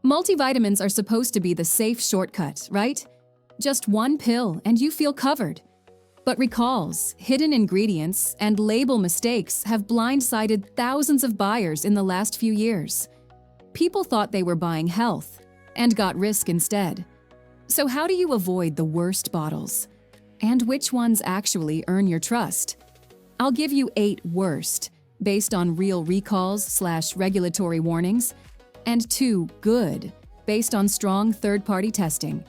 Multivitamins are supposed to be the safe shortcut, right? Just one pill and you feel covered. But recalls, hidden ingredients, and label mistakes have blindsided thousands of buyers in the last few years. People thought they were buying health and got risk instead. So how do you avoid the worst bottles? And which ones actually earn your trust? I'll give you 8 worst, based on real recalls/regulatory warnings, and 2 good, based on strong third-party testing.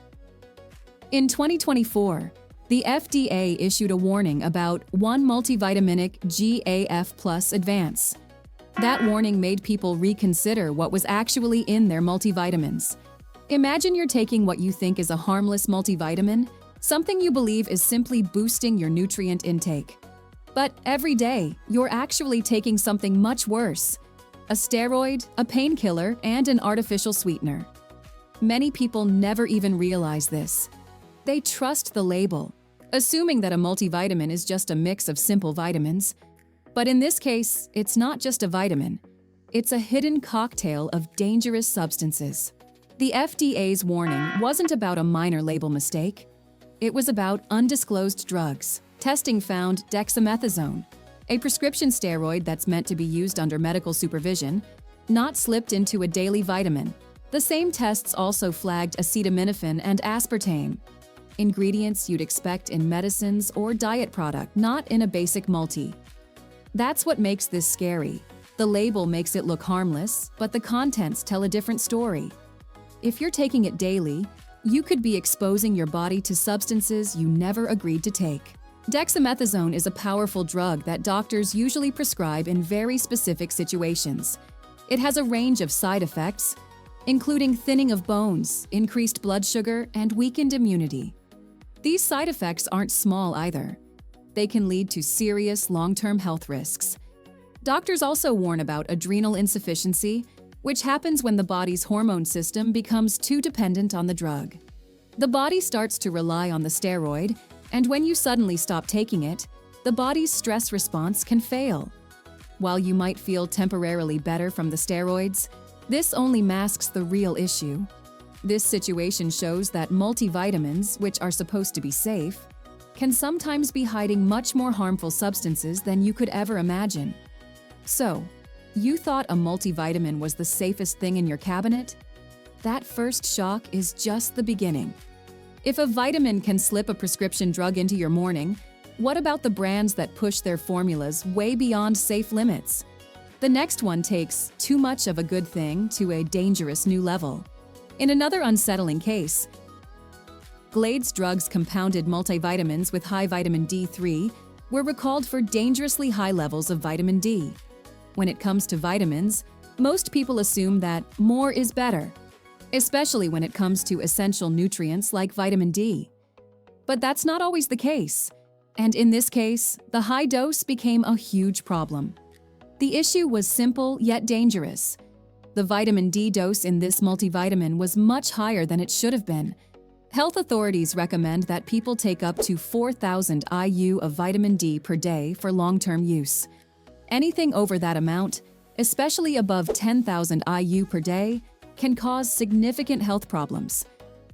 In 2024, the FDA issued a warning about 1 multivitaminic GAF Plus Advance. That warning made people reconsider what was actually in their multivitamins. Imagine you're taking what you think is a harmless multivitamin, something you believe is simply boosting your nutrient intake. But every day, you're actually taking something much worse: a steroid, a painkiller, and an artificial sweetener. Many people never even realize this. They trust the label, assuming that a multivitamin is just a mix of simple vitamins. But in this case, it's not just a vitamin. It's a hidden cocktail of dangerous substances. The FDA's warning wasn't about a minor label mistake. It was about undisclosed drugs. Testing found dexamethasone, a prescription steroid that's meant to be used under medical supervision, not slipped into a daily vitamin. The same tests also flagged acetaminophen and aspartame, ingredients you'd expect in medicines or diet product, not in a basic multi. That's what makes this scary. The label makes it look harmless, but the contents tell a different story. If you're taking it daily, you could be exposing your body to substances you never agreed to take. Dexamethasone is a powerful drug that doctors usually prescribe in very specific situations. It has a range of side effects, including thinning of bones, increased blood sugar, and weakened immunity. These side effects aren't small either. They can lead to serious long-term health risks. Doctors also warn about adrenal insufficiency, which happens when the body's hormone system becomes too dependent on the drug. The body starts to rely on the steroid, and when you suddenly stop taking it, the body's stress response can fail. While you might feel temporarily better from the steroids, this only masks the real issue. This situation shows that multivitamins, which are supposed to be safe, can sometimes be hiding much more harmful substances than you could ever imagine. So, you thought a multivitamin was the safest thing in your cabinet? That first shock is just the beginning. If a vitamin can slip a prescription drug into your morning, what about the brands that push their formulas way beyond safe limits? The next one takes too much of a good thing to a dangerous new level. In another unsettling case, Glade's drugs compounded multivitamins with high vitamin D3 were recalled for dangerously high levels of vitamin D. When it comes to vitamins, most people assume that more is better, especially when it comes to essential nutrients like vitamin D. But that's not always the case. And in this case, the high dose became a huge problem. The issue was simple yet dangerous. The vitamin D dose in this multivitamin was much higher than it should have been. Health authorities recommend that people take up to 4,000 IU of vitamin D per day for long-term use. Anything over that amount, especially above 10,000 IU per day, can cause significant health problems.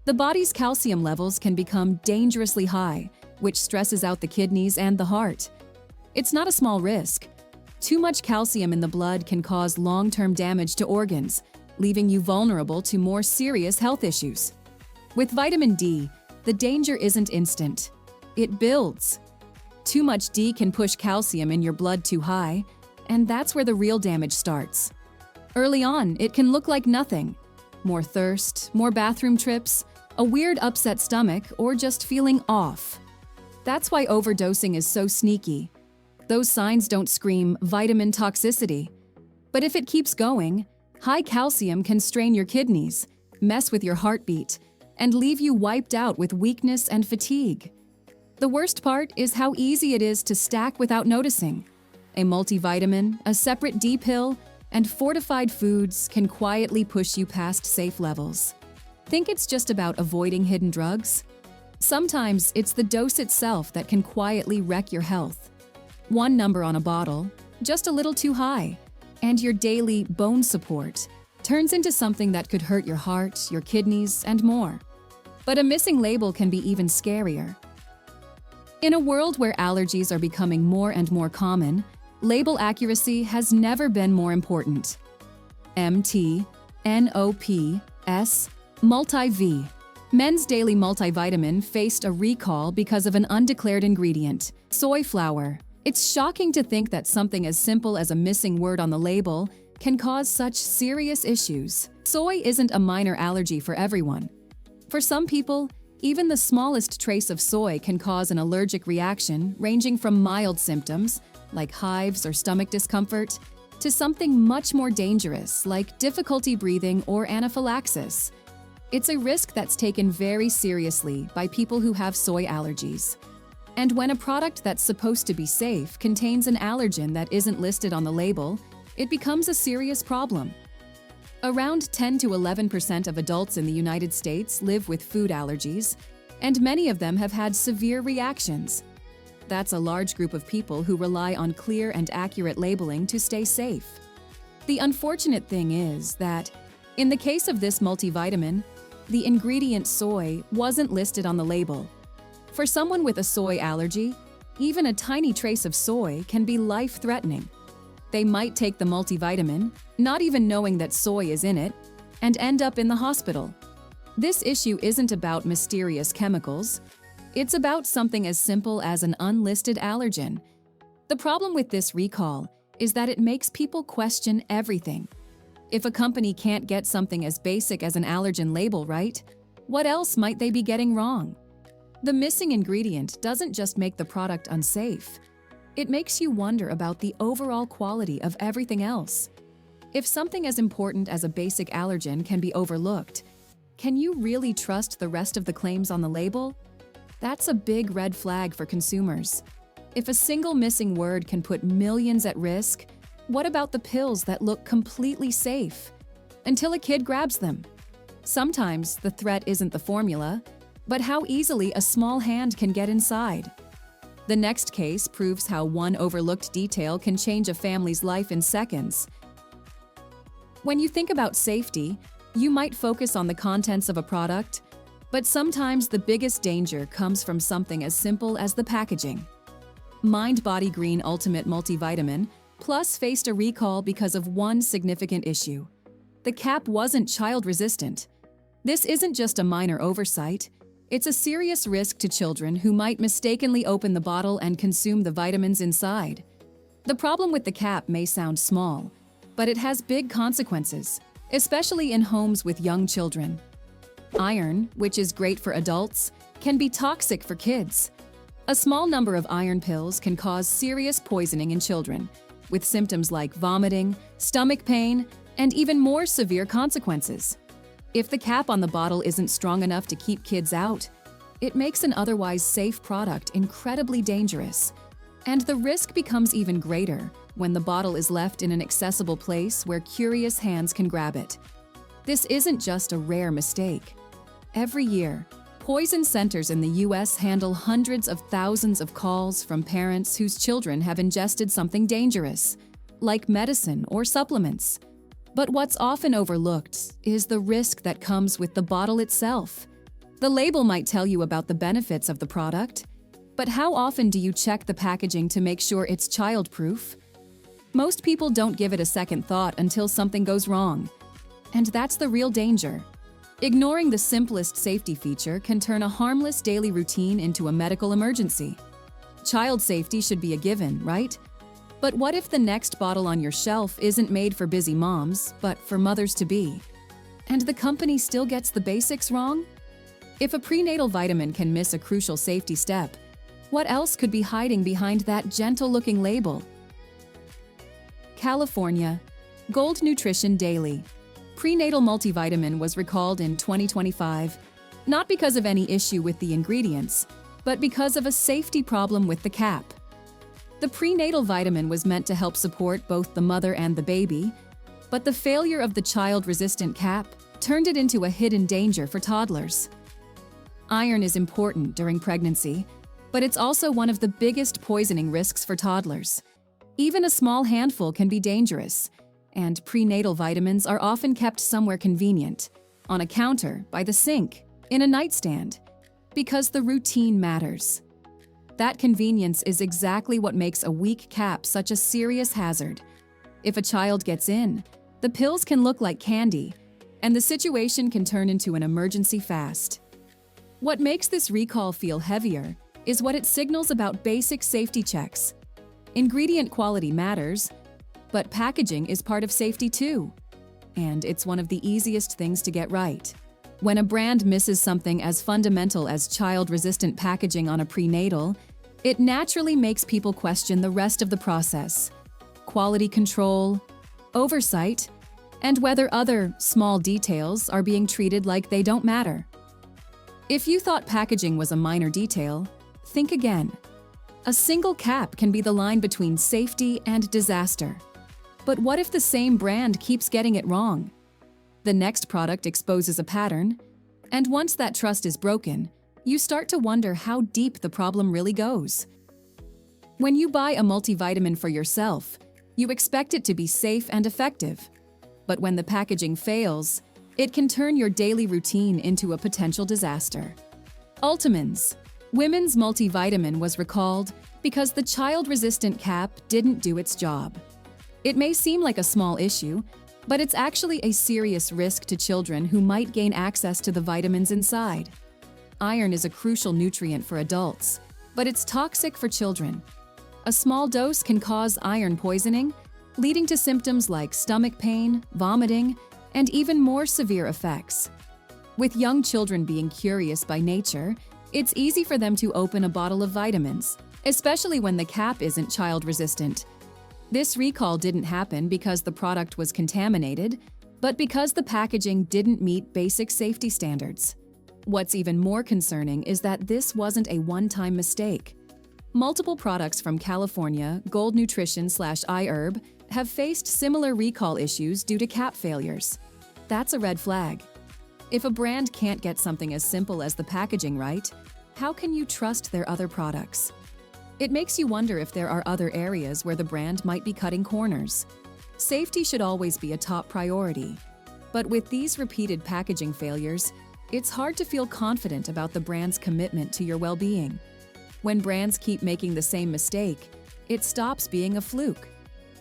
The body's calcium levels can become dangerously high, which stresses out the kidneys and the heart. It's not a small risk. Too much calcium in the blood can cause long-term damage to organs, leaving you vulnerable to more serious health issues. With vitamin D, the danger isn't instant. It builds. Too much D can push calcium in your blood too high, and that's where the real damage starts. Early on, it can look like nothing. More thirst, more bathroom trips, a weird upset stomach, or just feeling off. That's why overdosing is so sneaky. Those signs don't scream vitamin toxicity. But if it keeps going, high calcium can strain your kidneys, mess with your heartbeat, and leave you wiped out with weakness and fatigue. The worst part is how easy it is to stack without noticing. A multivitamin, a separate D pill, and fortified foods can quietly push you past safe levels. Think it's just about avoiding hidden drugs? Sometimes it's the dose itself that can quietly wreck your health. One number on a bottle, just a little too high, and your daily bone support turns into something that could hurt your heart, your kidneys, and more. But a missing label can be even scarier. In a world where allergies are becoming more and more common, label accuracy has never been more important. MT-NOP-S Multi-V. Men's Daily Multivitamin faced a recall because of an undeclared ingredient, soy flour. It's shocking to think that something as simple as a missing word on the label can cause such serious issues. Soy isn't a minor allergy for everyone. For some people, even the smallest trace of soy can cause an allergic reaction ranging from mild symptoms, like hives or stomach discomfort, to something much more dangerous, like difficulty breathing or anaphylaxis. It's a risk that's taken very seriously by people who have soy allergies. And when a product that's supposed to be safe contains an allergen that isn't listed on the label, it becomes a serious problem. Around 10 to 11% of adults in the United States live with food allergies, and many of them have had severe reactions. That's a large group of people who rely on clear and accurate labeling to stay safe. The unfortunate thing is that, in the case of this multivitamin, the ingredient soy wasn't listed on the label. For someone with a soy allergy, even a tiny trace of soy can be life-threatening. They might take the multivitamin, not even knowing that soy is in it, and end up in the hospital. This issue isn't about mysterious chemicals. It's about something as simple as an unlisted allergen. The problem with this recall is that it makes people question everything. If a company can't get something as basic as an allergen label right, what else might they be getting wrong? The missing ingredient doesn't just make the product unsafe. It makes you wonder about the overall quality of everything else. If something as important as a basic allergen can be overlooked, can you really trust the rest of the claims on the label? That's a big red flag for consumers. If a single missing word can put millions at risk, what about the pills that look completely safe? Until a kid grabs them. Sometimes the threat isn't the formula, but how easily a small hand can get inside. The next case proves how one overlooked detail can change a family's life in seconds. When you think about safety, you might focus on the contents of a product, but sometimes the biggest danger comes from something as simple as the packaging. Mind Body Green Ultimate Multivitamin Plus faced a recall because of one significant issue. The cap wasn't child-resistant. This isn't just a minor oversight. It's a serious risk to children who might mistakenly open the bottle and consume the vitamins inside. The problem with the cap may sound small, but it has big consequences, especially in homes with young children. Iron, which is great for adults, can be toxic for kids. A small number of iron pills can cause serious poisoning in children, with symptoms like vomiting, stomach pain, and even more severe consequences. If the cap on the bottle isn't strong enough to keep kids out, it makes an otherwise safe product incredibly dangerous. And the risk becomes even greater when the bottle is left in an accessible place where curious hands can grab it. This isn't just a rare mistake. Every year, poison centers in the U.S. handle hundreds of thousands of calls from parents whose children have ingested something dangerous, like medicine or supplements. But what's often overlooked is the risk that comes with the bottle itself. The label might tell you about the benefits of the product, but how often do you check the packaging to make sure it's child-proof? Most people don't give it a second thought until something goes wrong. And that's the real danger. Ignoring the simplest safety feature can turn a harmless daily routine into a medical emergency. Child safety should be a given, right? But what if the next bottle on your shelf isn't made for busy moms, but for mothers-to-be? And the company still gets the basics wrong? If a prenatal vitamin can miss a crucial safety step, what else could be hiding behind that gentle-looking label? California, Gold Nutrition Daily. Prenatal multivitamin was recalled in 2025, not because of any issue with the ingredients, but because of a safety problem with the cap. The prenatal vitamin was meant to help support both the mother and the baby, but the failure of the child-resistant cap turned it into a hidden danger for toddlers. Iron is important during pregnancy, but it's also one of the biggest poisoning risks for toddlers. Even a small handful can be dangerous, and prenatal vitamins are often kept somewhere convenient, on a counter, by the sink, in a nightstand, because the routine matters. That convenience is exactly what makes a weak cap such a serious hazard. If a child gets in, the pills can look like candy, and the situation can turn into an emergency fast. What makes this recall feel heavier is what it signals about basic safety checks. Ingredient quality matters, but packaging is part of safety too. And it's one of the easiest things to get right. When a brand misses something as fundamental as child-resistant packaging on a prenatal, it naturally makes people question the rest of the process: quality control, oversight, and whether other small details are being treated like they don't matter. If you thought packaging was a minor detail, think again. A single cap can be the line between safety and disaster. But what if the same brand keeps getting it wrong? The next product exposes a pattern, and once that trust is broken, you start to wonder how deep the problem really goes. When you buy a multivitamin for yourself, you expect it to be safe and effective. But when the packaging fails, it can turn your daily routine into a potential disaster. Ultimins, women's multivitamin, was recalled because the child-resistant cap didn't do its job. It may seem like a small issue, but it's actually a serious risk to children who might gain access to the vitamins inside. Iron is a crucial nutrient for adults, but it's toxic for children. A small dose can cause iron poisoning, leading to symptoms like stomach pain, vomiting, and even more severe effects. With young children being curious by nature, it's easy for them to open a bottle of vitamins, especially when the cap isn't child-resistant. This recall didn't happen because the product was contaminated, but because the packaging didn't meet basic safety standards. What's even more concerning is that this wasn't a one-time mistake. Multiple products from California, Gold Nutrition/iHerb, have faced similar recall issues due to cap failures. That's a red flag. If a brand can't get something as simple as the packaging right, how can you trust their other products? It makes you wonder if there are other areas where the brand might be cutting corners. Safety should always be a top priority. But with these repeated packaging failures, it's hard to feel confident about the brand's commitment to your well-being. When brands keep making the same mistake, it stops being a fluke.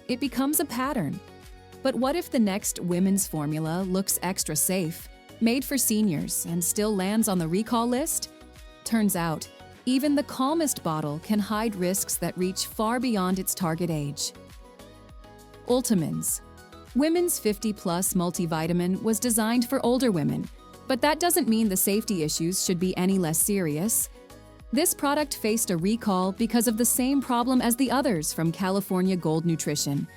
It becomes a pattern. But what if the next women's formula looks extra safe, made for seniors, and still lands on the recall list? Turns out, even the calmest bottle can hide risks that reach far beyond its target age. Ultimins, women's 50-plus multivitamin, was designed for older women, but that doesn't mean the safety issues should be any less serious. This product faced a recall because of the same problem as the others from California Gold Nutrition,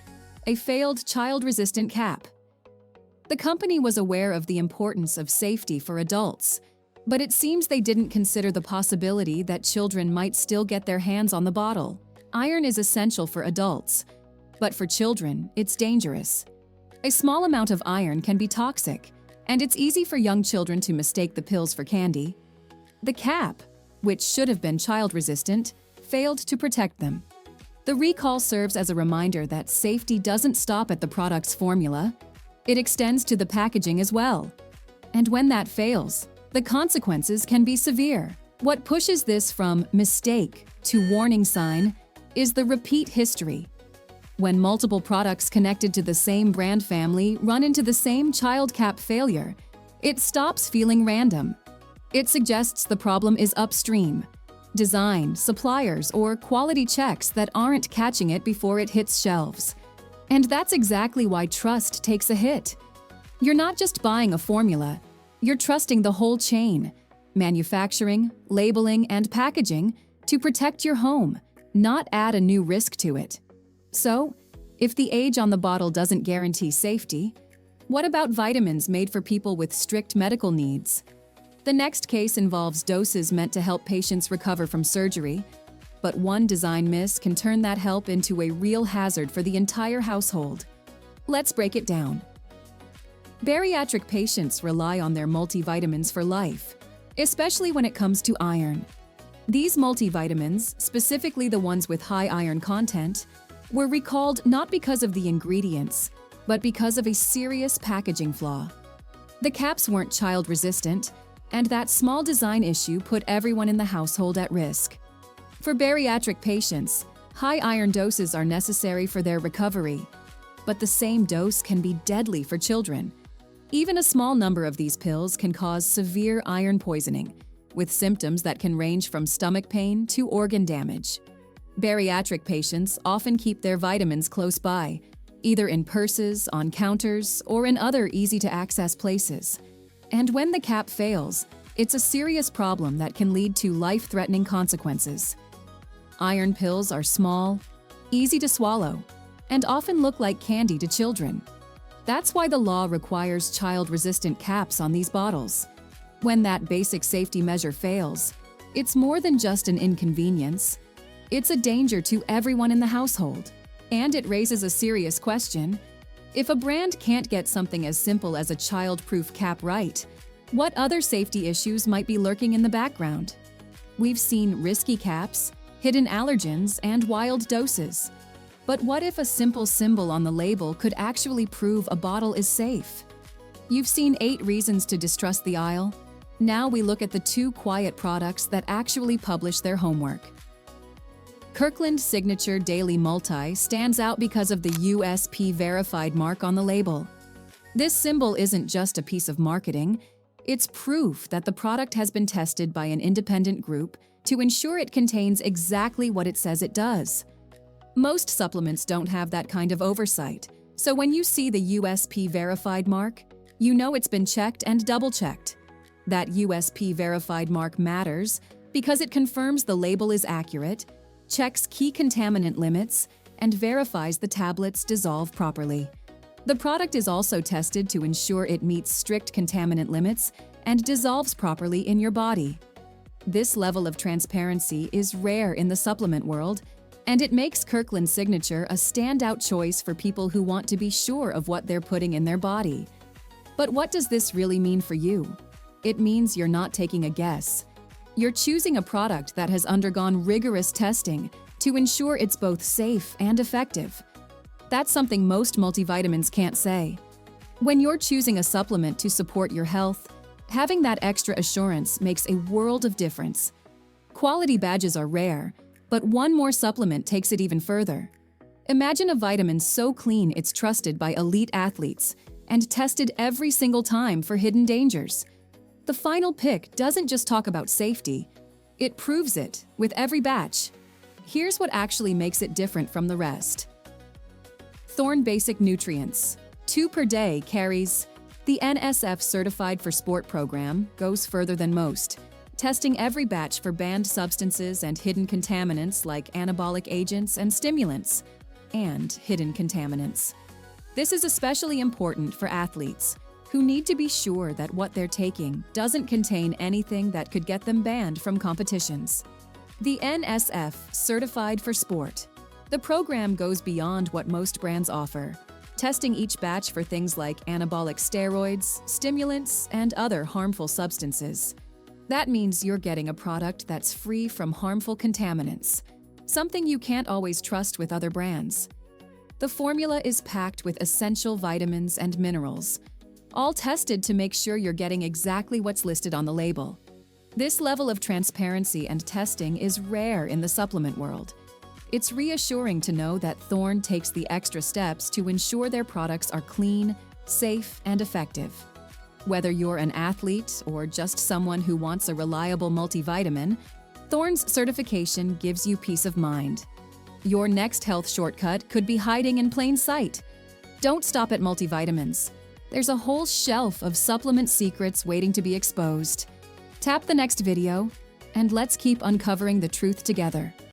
a failed child-resistant cap. The company was aware of the importance of safety for adults, but it seems they didn't consider the possibility that children might still get their hands on the bottle. Iron is essential for adults, but for children, it's dangerous. A small amount of iron can be toxic, and it's easy for young children to mistake the pills for candy. The cap, which should have been child-resistant, failed to protect them. The recall serves as a reminder that safety doesn't stop at the product's formula. It extends to the packaging as well. And when that fails, the consequences can be severe. What pushes this from mistake to warning sign is the repeat history. When multiple products connected to the same brand family run into the same child cap failure, it stops feeling random. It suggests the problem is upstream: design, suppliers, or quality checks that aren't catching it before it hits shelves. And that's exactly why trust takes a hit. You're not just buying a formula, you're trusting the whole chain: manufacturing, labeling, and packaging to protect your home, not add a new risk to it. So, if the age on the bottle doesn't guarantee safety, what about vitamins made for people with strict medical needs? The next case involves doses meant to help patients recover from surgery, but one design miss can turn that help into a real hazard for the entire household. Let's break it down. Bariatric patients rely on their multivitamins for life, especially when it comes to iron. These multivitamins, specifically the ones with high iron content, were recalled not because of the ingredients, but because of a serious packaging flaw. The caps weren't child-resistant, and that small design issue put everyone in the household at risk. For bariatric patients, high iron doses are necessary for their recovery, but the same dose can be deadly for children. Even a small number of these pills can cause severe iron poisoning, with symptoms that can range from stomach pain to organ damage. Bariatric patients often keep their vitamins close by, either in purses, on counters, or in other easy-to-access places. And when the cap fails, it's a serious problem that can lead to life-threatening consequences. Iron pills are small, easy to swallow, and often look like candy to children. That's why the law requires child-resistant caps on these bottles. When that basic safety measure fails, it's more than just an inconvenience. It's a danger to everyone in the household. And it raises a serious question. If a brand can't get something as simple as a child-proof cap right, what other safety issues might be lurking in the background? We've seen risky caps, hidden allergens, and wild doses. But what if a simple symbol on the label could actually prove a bottle is safe? You've seen 8 reasons to distrust the aisle. Now we look at the 2 quiet products that actually publish their homework. Kirkland Signature Daily Multi stands out because of the USP verified mark on the label. This symbol isn't just a piece of marketing, it's proof that the product has been tested by an independent group to ensure it contains exactly what it says it does. Most supplements don't have that kind of oversight, so when you see the USP verified mark, you know it's been checked and double-checked. That USP verified mark matters because it confirms the label is accurate, checks key contaminant limits, and verifies the tablets dissolve properly. The product is also tested to ensure it meets strict contaminant limits and dissolves properly in your body. This level of transparency is rare in the supplement world, and it makes Kirkland Signature a standout choice for people who want to be sure of what they're putting in their body. But what does this really mean for you? It means you're not taking a guess. You're choosing a product that has undergone rigorous testing to ensure it's both safe and effective. That's something most multivitamins can't say. When you're choosing a supplement to support your health, having that extra assurance makes a world of difference. Quality badges are rare, but one more supplement takes it even further. Imagine a vitamin so clean it's trusted by elite athletes and tested every single time for hidden dangers. The final pick doesn't just talk about safety, it proves it with every batch. Here's what actually makes it different from the rest. Thorne Basic Nutrients, 2 per day carries. The NSF Certified for Sport program goes further than most, testing every batch for banned substances and hidden contaminants like anabolic agents and stimulants, and hidden contaminants. This is especially important for athletes who need to be sure that what they're taking doesn't contain anything that could get them banned from competitions. The NSF Certified for Sport. The program goes beyond what most brands offer, testing each batch for things like anabolic steroids, stimulants, and other harmful substances. That means you're getting a product that's free from harmful contaminants, something you can't always trust with other brands. The formula is packed with essential vitamins and minerals, all tested to make sure you're getting exactly what's listed on the label. This level of transparency and testing is rare in the supplement world. It's reassuring to know that Thorne takes the extra steps to ensure their products are clean, safe, and effective. Whether you're an athlete or just someone who wants a reliable multivitamin, Thorne's certification gives you peace of mind. Your next health shortcut could be hiding in plain sight. Don't stop at multivitamins. There's a whole shelf of supplement secrets waiting to be exposed. Tap the next video, and let's keep uncovering the truth together.